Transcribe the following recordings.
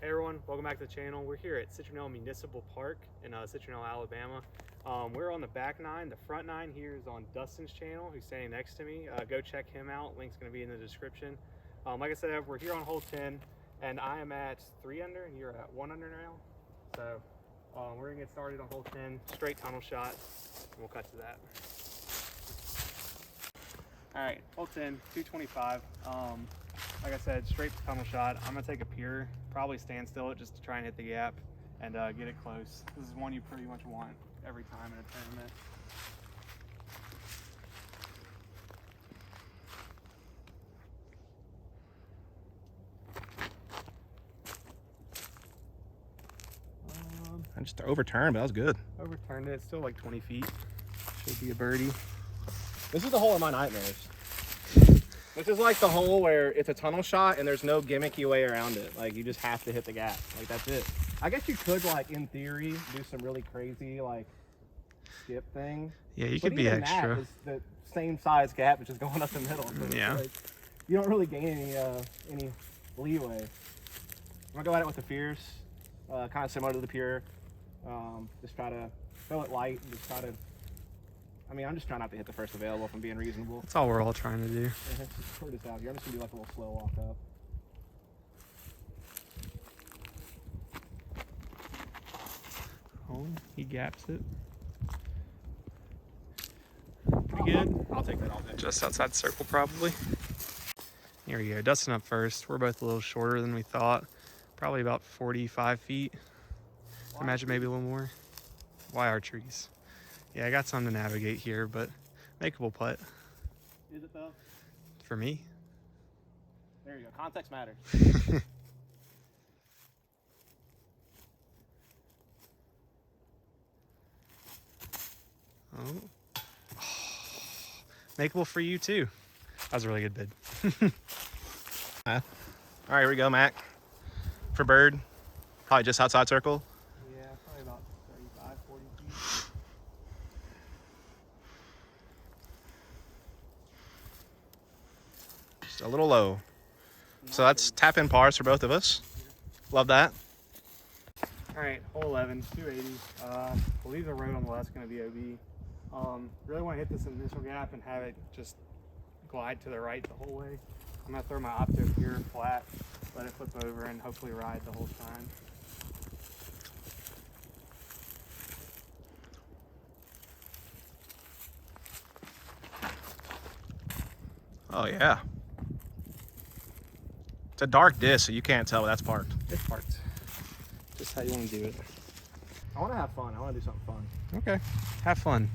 Hey everyone, welcome back to the channel. We're here at Citronelle Municipal Park in Citronelle, Alabama. We're on the back nine. The front nine here is on Dustin's channel, who's standing next to me. Go check him out. Link's going to be in the description. Like I said, we're here on hole 10, and I am at 3 under, and you're at 1 under now. So we're going to get started on hole 10, straight tunnel shot, and we'll cut to that. All right, hole 10, 225. Like I said, straight tunnel shot. I'm gonna take a pure, probably stand still it just to try and hit the gap and get it close. This is one you pretty much want every time in a tournament. I just overturned, but that was good. Overturned it. It's still like 20 feet. Should be a birdie. This is the hole of my nightmares. This is like the hole where it's a tunnel shot and there's no gimmicky way around it. Like, you just have to hit the gap. Like, that's it. I guess you could, like, in theory, do some really crazy, like, skip thing. Yeah, you could be extra. That is the same size gap, which is going up the middle. So yeah. Like, you don't really gain any leeway. I'm gonna go at it with the fierce, kind of similar to the pure. Just try to throw it light and just try to. I mean, I'm just trying not to hit the first available if I'm being reasonable. That's all we're all trying to do. Yeah, just put this out here. I'm just gonna do like a little slow walk up. Oh, he gaps it. Pretty good. I'll take that all day. Just outside the circle, probably. Here we go. Dustin up first. We're both a little shorter than we thought. Probably about 45 feet. I imagine maybe a little more. Why our trees? Yeah, I got some to navigate here, but makeable putt. Is it though? For me. There you go. Context matters. Oh. Makeable for you too. That was a really good bid. All right, here we go, Mac. For bird, probably just outside circle. Yeah, probably about 35, 40 feet. Just a little low. So that's tap in pars for both of us. Love that. All right, hole 11, 280. Believe the road on the left's going to be OB. Really want to hit this initial gap and have it just glide to the right the whole way. I'm going to throw my opto here flat, let it flip over, and hopefully ride the whole time. Oh yeah. It's a dark disc, so you can't tell that's parked. It's parked. Just how you want to do it. I want to have fun. I want to do something fun. Okay. Have fun.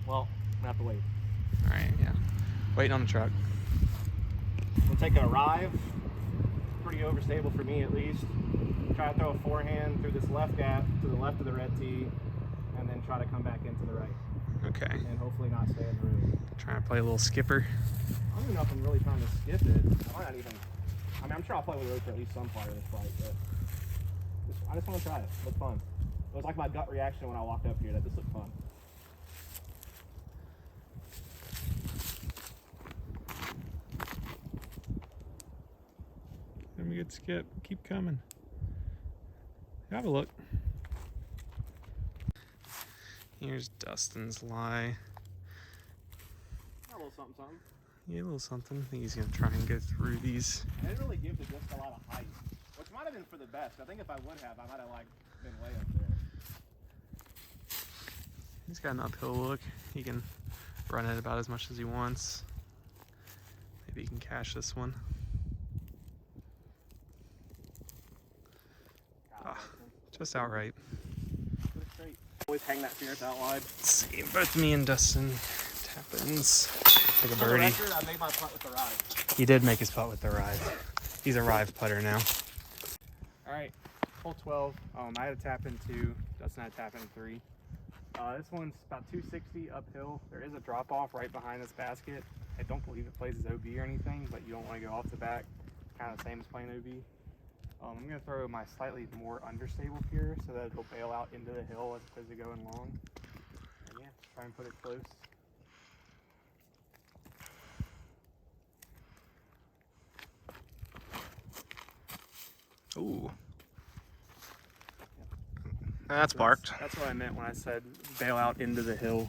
Well, I'm gonna have to wait. All right, yeah. Waiting on the truck. We'll take a arrive. Pretty overstable for me, at least. Try to throw a forehand through this left gap to the left of the red tee, and then try to come back into the right. Okay. And hopefully not stay in the road. Trying to play a little skipper. I don't even know if I'm really trying to skip it. I might not even. I mean, I'm sure I'll play with the road for at least some part of this flight, but I just want to try it. It looked fun. It was like my gut reaction when I walked up here that this looked fun. Let me get skip. Keep coming. Have a look. Here's Dustin's lie. A little something, something. Yeah, a little something. I think he's gonna try and go through these. I didn't really give the disc a lot of height, which might have been for the best. I think if I would have, I might have like been way up there. He's got an uphill look. He can run it about as much as he wants. Maybe he can cash this one. Just outright. Always hang that fierce out wide. Let's see, both me and Dustin tap ins. Take a For the birdie. record, I made my putt with the ride. He did make his putt with the ride. He's a rive putter now. All right, hole 12. I had a tap in 2. Dustin had a tap in 3. This one's about 260 uphill. There is a drop off right behind this basket. I don't believe it plays as OB or anything, but you don't want to go off the back. Kind of the same as playing OB. I'm going to throw my slightly more understable pure so that it'll bail out into the hill as opposed to going long. And yeah, just try and put it close. Ooh. That's parked. That's what I meant when I said bail out into the hill.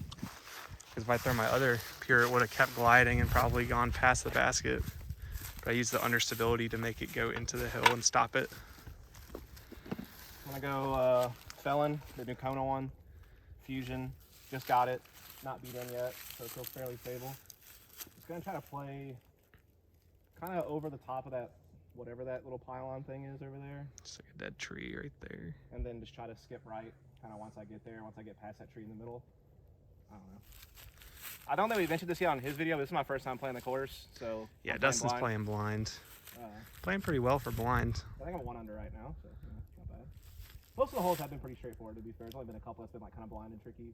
Because if I throw my other pure, it would have kept gliding and probably gone past the basket. But I used the understability to make it go into the hill and stop it. I'm gonna go Felon, the new Kona one. Fusion, just got it. Not beat in yet, so it feels fairly stable. Just gonna try to play kind of over the top of that, whatever that little pylon thing is over there. Just like a dead tree right there. And then just try to skip right, kind of once I get there, once I get past that tree in the middle. I don't know. I don't know if we mentioned this yet on his video, but this is my first time playing the course, so yeah, Dustin's playing blind. Playing pretty well for blind. I think I'm 1 under right now, so not bad. Most of the holes have been pretty straightforward, to be fair. There's only been a couple that's been like kind of blind and tricky.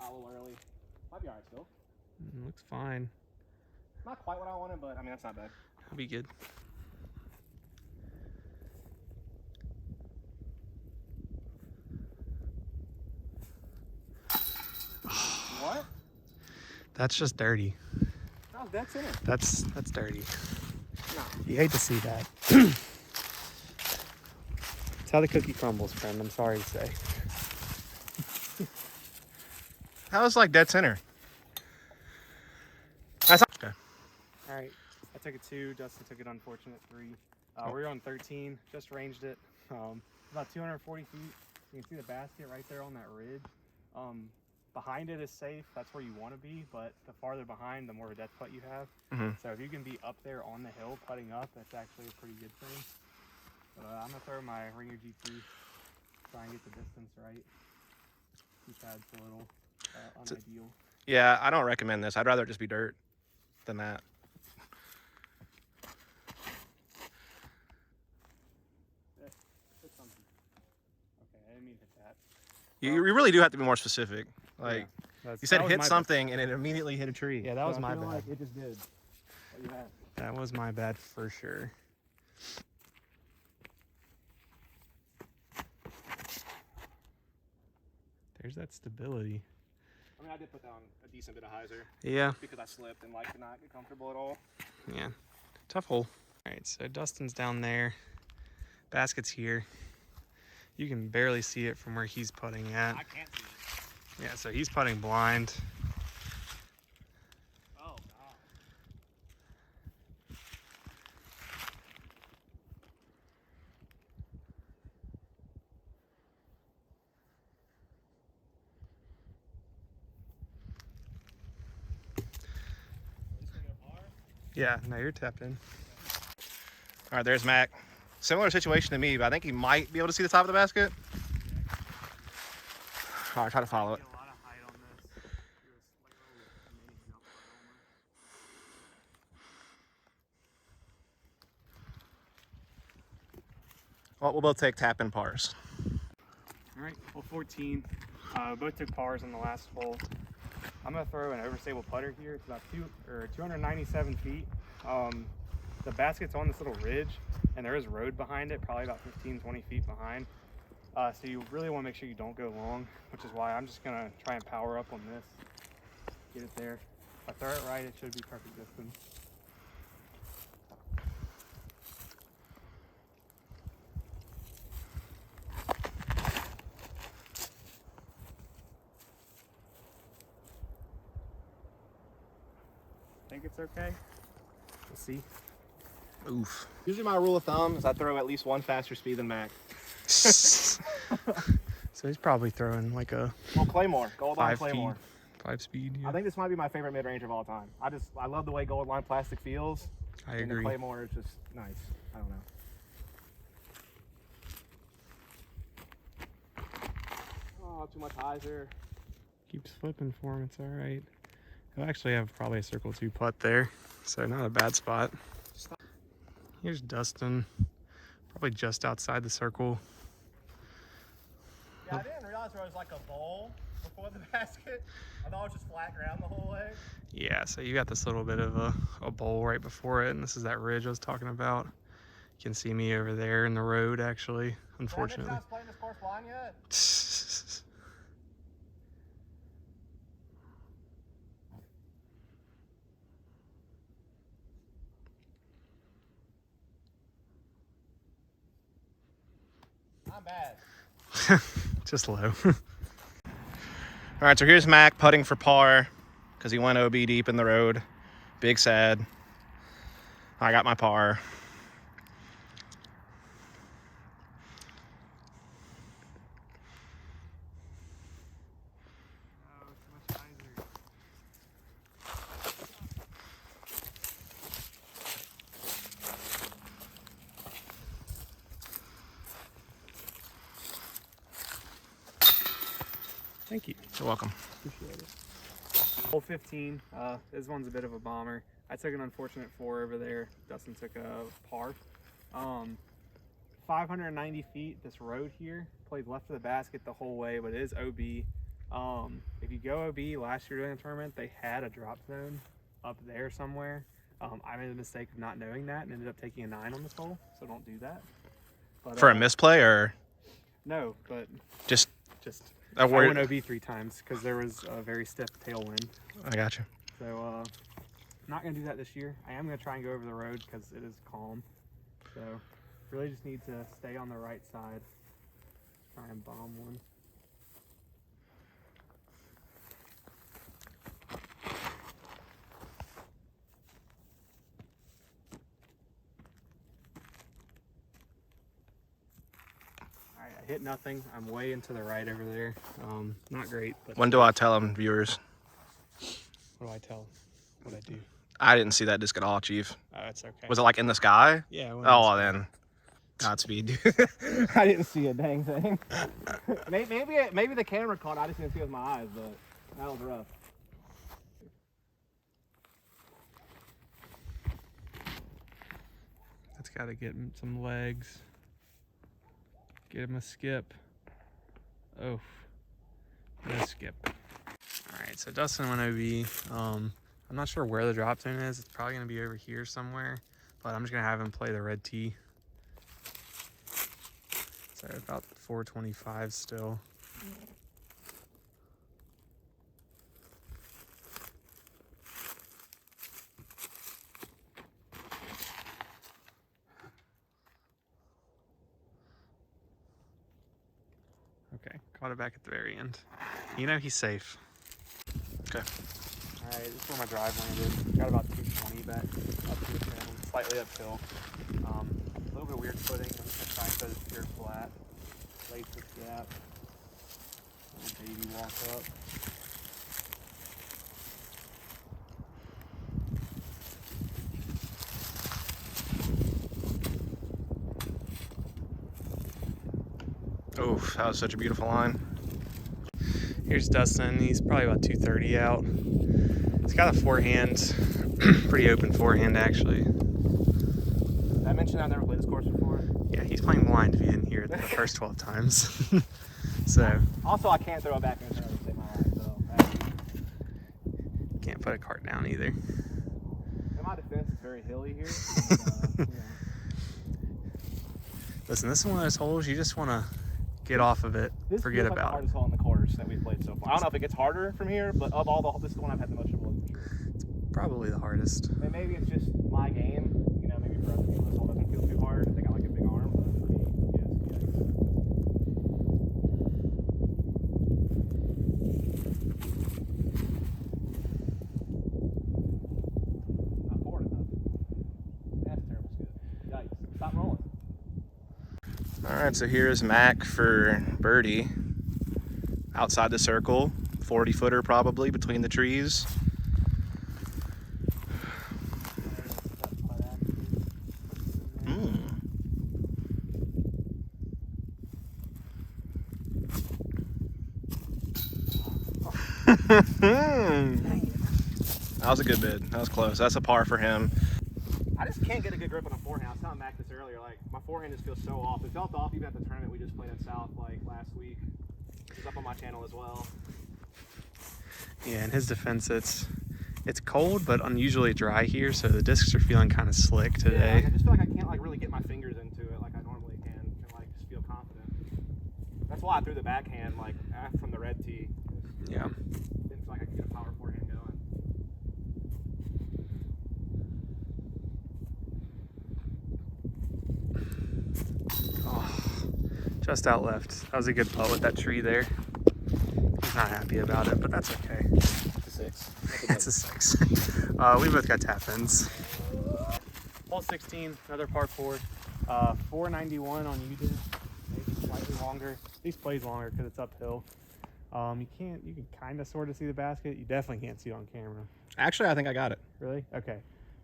A little early. Might be alright still. Looks fine. Not quite what I wanted, but I mean that's not bad. That'll be good. What? That's just dirty. No, that's in it. That's dirty. No. You hate to see that. It's how the cookie crumbles, friend. I'm sorry to say. That was like dead center. That's okay. All right, I took a 2. Dustin took an unfortunate 3. We were on 13. Just ranged it. About 240 feet. You can see the basket right there on that ridge. Behind it is safe. That's where you want to be. But the farther behind, the more of a depth putt you have. So if you can be up there on the hill putting up, that's actually a pretty good thing. But I'm gonna throw my Ringer GT. Try and get the distance right. Two pads a little unideal. Yeah, I don't recommend this. I'd rather it just be dirt than that. Hit something. Okay, I didn't mean to hit that. You really do have to be more specific. Like Yeah, you said, that was hit my something and it immediately hit a tree. Yeah, that was So my I feel bad. like it just did. What you had. That was my bad for sure. There's that stability. I mean, I did put down a decent bit of hyzer Yeah. because I slipped and like did not get comfortable at all. Yeah. Tough hole. All right, so Dustin's down there. Basket's here. You can barely see it from where he's putting at. I can't see it. Yeah, so he's putting blind. Oh god. Yeah, no, you're tapped in. All right, there's Mac. Similar situation to me, but I think he might be able to see the top of the basket. All right, try to follow it. A lot of height on this. Well, we'll both take tap in pars. All right, hole 14. Both took pars on the last hole. I'm gonna throw an overstable putter here. It's about 297 feet. The basket's on this little ridge, and there is road behind it, probably about 15-20 feet behind. So you really want to make sure you don't go long, which is why I'm just gonna try and power up on this. Get it there. If I throw it right, it should be perfect distance. Think it's okay? We'll see. Oof. Usually my rule of thumb is I throw at least one faster speed than Mac. So he's probably throwing like a Well, Claymore. Gold line 5 Claymore. 5 speed. Yeah. I think this might be my favorite mid-range of all time. I love the way gold line plastic feels. I And the agree. Claymore is just nice. I don't know. Oh, too much hyzer. Keeps flipping for him. It's all right. He'll actually have probably a circle 2 putt there, so not a bad spot. Here's Dustin, probably just outside the circle. Yeah, I didn't realize there was like a bowl before the basket. I thought it was just flat ground the whole way. Yeah, so you got this little bit of a bowl right before it, and this is that ridge I was talking about. You can see me over there in the road, actually, unfortunately. Have you playing this course blind yet? Not bad. Just low. All right, so here's Mac putting for par because he went OB deep in the road. Big sad. I got my par. Thank you. You're welcome. Appreciate it. Hole 15. This one's a bit of a bomber. I took an unfortunate 4 over there. Dustin took a par. 590 feet. This road here played left of the basket the whole way, but it is OB. If you go OB last year during the tournament, they had a drop zone up there somewhere. I made the mistake of not knowing that and ended up taking a 9 on this hole, so don't do that. But, For a misplay or no, but just I went OB 3 times because there was a very stiff tailwind. I got you. So not gonna do that this year. I am gonna try and go over the road because it is calm. So really just need to stay on the right side. Try and bomb one. Alright, I hit nothing. I'm way into the right over there. Not great, but When do I tell them, viewers? What do I tell? What I do? I didn't see that disc at all, Chief. Oh, it's okay. Was it like in the sky? Yeah. Oh, then Godspeed, dude. I didn't see a dang thing. maybe the camera caught it. I just didn't see it with my eyes, but that was rough. That's got to get him some legs. Get him a skip. Oh, no skip. All right, so Dustin went OB. I'm not sure where the drop zone is. It's probably going to be over here somewhere, but I'm just going to have him play the red tee. So about 425 still. Okay, caught it back at the very end. You know he's safe. Okay. Alright, this is where my drive landed. Got about 220 back up to the ground, slightly uphill. A little bit of weird footing. I'm just gonna try and set it pure flat. Lace this gap. Little baby walk up. Oh, that was such a beautiful line. Here's Dustin. He's probably about 230 out. He's got a forehand, pretty open forehand actually. Did I mention I've never played this course before? Yeah, he's playing blind if you didn't hear it the first 12 times. So Also, I can't throw it back in there and save my life, so. can't put a cart down either. In my defense, it's very hilly here. Listen, this is one of those holes you just want to get off of it, This forget feels like the about it. hardest hole in the course that we've played so far. I don't know if it gets harder from here, but of all this is the one I've had the most trouble with, for sure. Probably the hardest. And maybe it's just my game. You know, maybe for other people this hole doesn't feel too hard. They got like a big arm, but for me, yes, yikes. Not forward enough. That's terrible skid. Yikes. Stop rolling. Alright, so here's Mac for birdie. Outside the circle. 40-footer probably between the trees. That was a good bid. That was close. That's a par for him. I just can't get a good grip on a forehand. I was telling Mac this earlier. Like, my forehand just feels so off. It felt off even at the tournament we just played at South like last week. It's up on my channel as well. Yeah, in his defense, it's cold but unusually dry here, so the discs are feeling kind of slick Yeah, today. like, I just feel like I can't like really get my fingers into it like I normally can and like just feel confident. That's why I threw the backhand like from the red tee. Yeah. Didn't feel like I could get a power forehand going. Just out left. That was a good putt with that tree there. He's not happy about it, but that's okay. It's a 6. It's a 6. We both got tap ins. Hole 16, another par 4. 491 on UDIT. Maybe slightly longer. At least plays longer because it's uphill. You can kind of sort of see the basket. You definitely can't see it on camera. Actually, I think I got it. Really? Okay.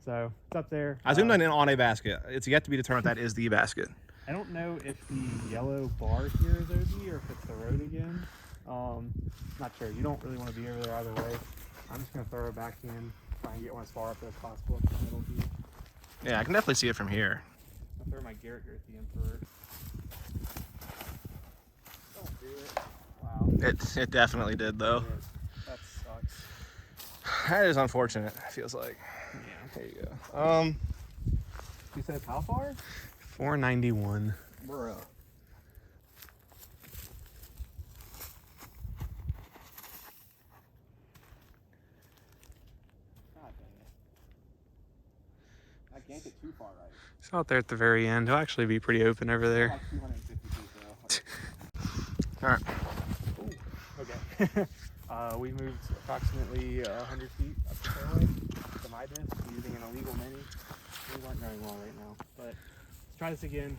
So it's up there. I zoomed in on a basket. It's yet to be determined if that is the basket. I don't know if the yellow bar here is OD or if it's the road again. Not sure. You don't really want to be over there either way. I'm just going to throw it back in, try and get one as far up as possible up the middle view. Yeah, I can definitely see it from here. I'll throw my Garrett the Emperor. Don't do it. Wow. It definitely did, though. That sucks. That is unfortunate, it feels like. Yeah. There you go. You said how far? 491. Bro. I can't get too far right. He's out there at the very end. He'll actually be pretty open over there. Like 250 feet, though. All right. Ooh, okay. We moved approximately 100 feet up the fairway to my disc using an illegal mini. Things aren't going well right now, but let's try this again.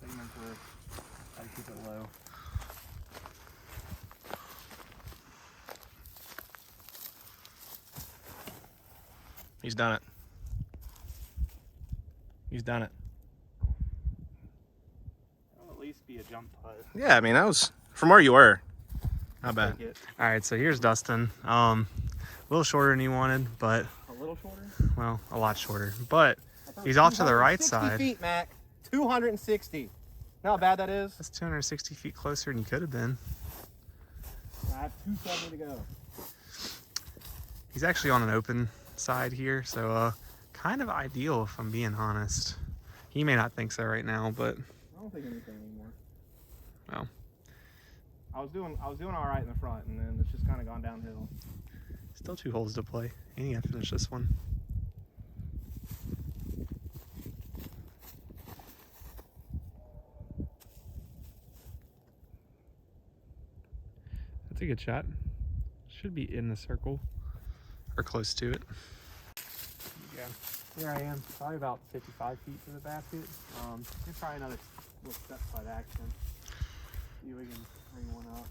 Same Emperor. Try to keep it low. He's done it. He's done it. That'll at least be a jump putt. Yeah, I mean, that was from where you were. Not bad. All right, so here's Dustin. A little shorter than he wanted, but A little shorter? well, a lot shorter. But he's off to the right side. 260 feet, Mac. 260. Know how bad that is? That's 260 feet closer than you could have been. I have 270 to go. He's actually on an open side here, so kind of ideal if I'm being honest. He may not think so right now, but I don't think anything anymore. well, I was doing all right in the front, and then it's just kind of gone downhill. still 2 holes to play. And you got to finish this one. That's a good shot. Should be in the circle or close to it. Yeah. Here I am, probably about 55 feet to the basket. Gonna try another little step side action. See if we can bring one up.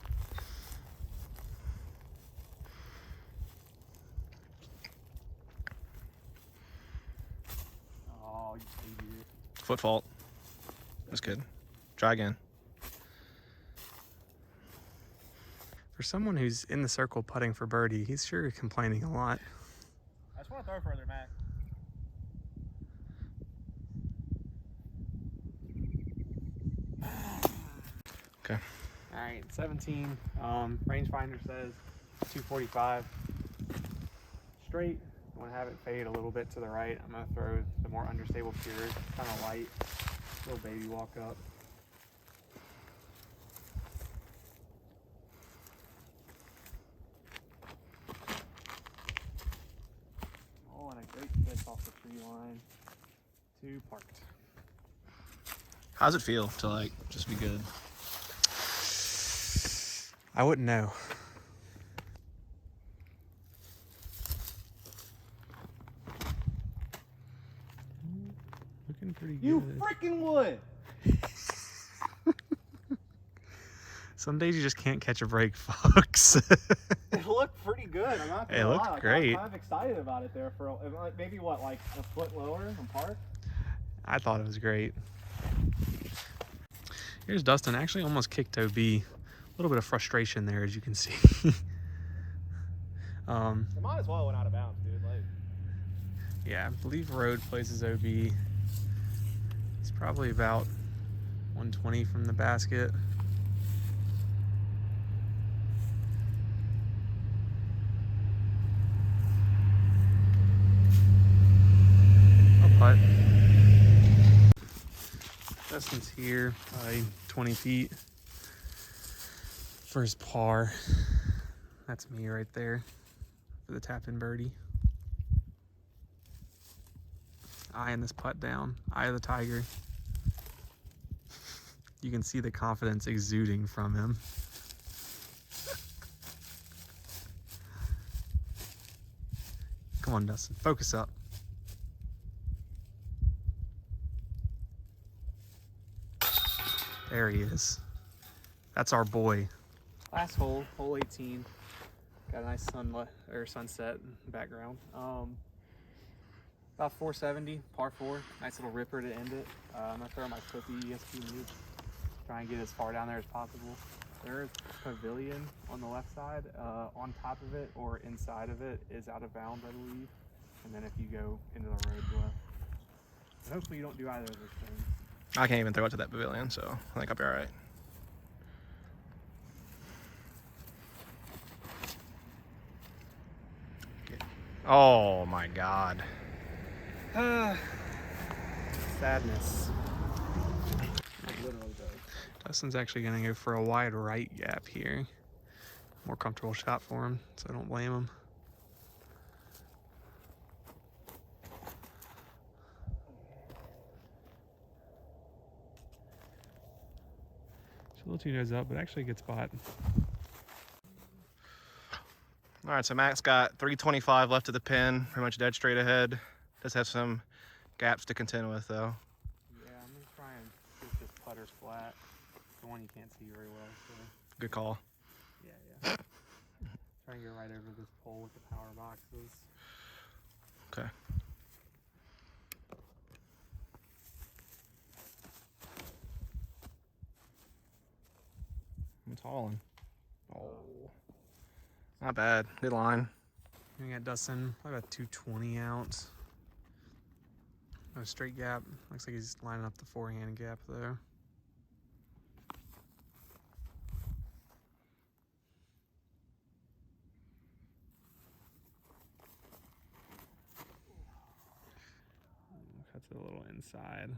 Oh, you idiot. Foot fault. That's good. Try again. For someone who's in the circle putting for birdie, he's sure complaining a lot. I just want to throw further, Mac. Okay. All right, 17. Rangefinder says 245. Straight. I want to have it fade a little bit to the right. I'm going to throw the more understable pure, kind of light, little baby walk up. Oh, and a great pitch off the tree line. 2 parked. How's it feel to like just be good? I wouldn't know. Looking pretty good. You freaking would. Some days you just can't catch a break, folks. It looked pretty good. I'm not gonna It looked lie. great. I'm kind of excited about it there for like maybe what, like a foot lower on park. I thought it was great. Here's Dustin. Actually almost kicked OB. A little bit of frustration there, as you can see. It might as well went out of bounds, dude. Like, Yeah, I believe road places OB. It's probably about 120 from the basket. I'll putt. Dustin's here, probably 20 feet. First par. That's me right there for the tap-in birdie. Eyeing this putt down. Eye of the tiger. You can see the confidence exuding from him. Come on, Dustin, focus up. There he is. That's our boy. Last hole, hole 18. Got a nice sunset in the background. About 470, par 4. Nice little ripper to end it. I'm gonna throw my Clippy ESP move. Try and get as far down there as possible. There's a pavilion on the left side. On top of it or inside of it is out of bounds, I believe. And then if you go into the road left. And hopefully you don't do either of those things. I can't even throw it to that pavilion, so I think I'll be all right. Oh my God. Sadness. Literally does. Dustin's actually gonna go for a wide right gap here. More comfortable shot for him, so I don't blame him. It's a little too nose up, but actually a good spot. All right, so Max got 325 left of the pin, pretty much dead straight ahead. Does have some gaps to contend with though. Yeah, I'm gonna try and see if this putter's flat. The one you can't see very well, so. Good call. Yeah. Try and get right over this pole with the power boxes. Okay. It's hauling. Oh. Not bad. Good line. We got Dustin, probably about 220 out. No straight gap. Looks like he's lining up the forehand gap though. Cuts it a little inside.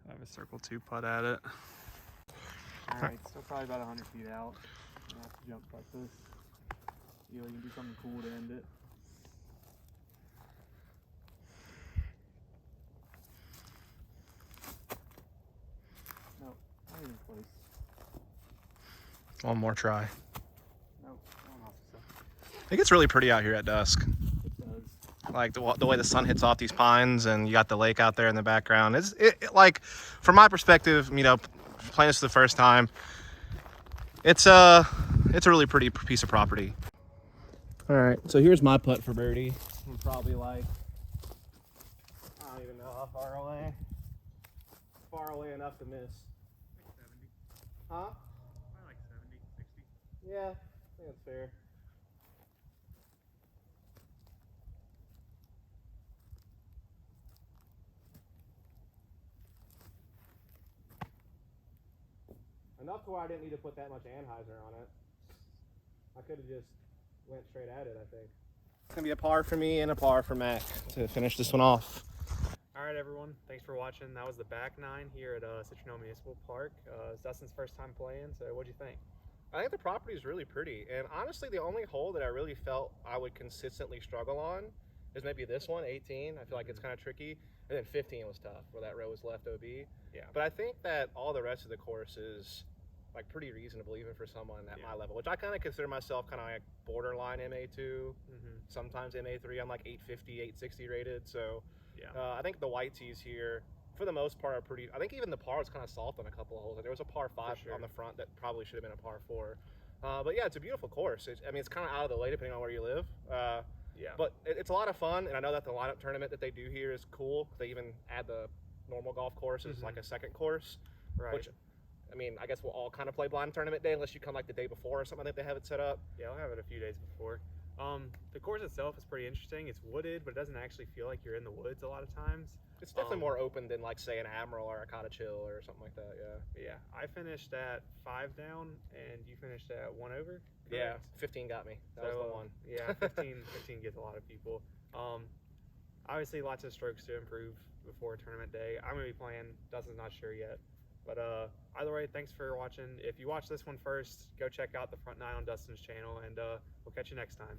I have a circle 2 putt at it. Alright, still probably about 100 feet out. I'm gonna have to jump putt this. You know, you can do something cool to end it. Nope, not even close. One more try. Nope, going off the side. It gets really pretty out here at dusk. It does. Like the way the sun hits off these pines and you got the lake out there in the background. It like, from my perspective, you know, playing this for the first time, it's a really pretty piece of property. All right, so here's my putt for birdie. I'm probably like, I don't even know how far away. Far away enough to miss. Like 70. Huh? Probably like 70, 60. Yeah, I think that's fair. Enough to where I didn't need to put that much anhyzer on it. I could have just went straight at it, I think. It's gonna be a par for me and a par for Mac to finish this one off. Alright everyone, thanks for watching. That was the back 9 here at Citronelle Municipal Park. It's Dustin's first time playing, so what'd you think? I think the property is really pretty, and honestly the only hole that I really felt I would consistently struggle on is maybe this one, 18. I feel like it's kind of tricky, and then 15 was tough, where that row was left OB. Yeah. But I think that all the rest of the course is like pretty reasonable even for someone at my level, which I kind of consider myself kind of like borderline MA2, sometimes MA3. I'm like 850, 860 rated, so Yeah. I think the white tees here, for the most part, are pretty. I think even the par is kind of soft on a couple of holes. There was a par 5 on the front that probably should have been a par 4. But yeah, it's a beautiful course. I mean, it's kind of out of the way depending on where you live. Yeah. But it's a lot of fun, and I know that the lineup tournament that they do here is cool. They even add the normal golf course as like a second course. Right. Which, I mean, I guess we'll all kind of play blind tournament day unless you come like the day before or something. I think they have it set up. Yeah, I'll have it a few days before. The course itself is pretty interesting. It's wooded, but it doesn't actually feel like you're in the woods a lot of times. It's definitely more open than like say an Admiral or a Cottage Hill or something like that. Yeah. But yeah, I finished at 5 down, and you finished at 1 over. Yeah, correct? 15 got me. That So, was the one. Yeah, 15 gets a lot of people. Obviously, lots of strokes to improve before tournament day. I'm gonna be playing. Dustin's not sure yet, but either way, thanks for watching. If you watch this one first, go check out the front 9 on Dustin's channel, and we'll catch you next time.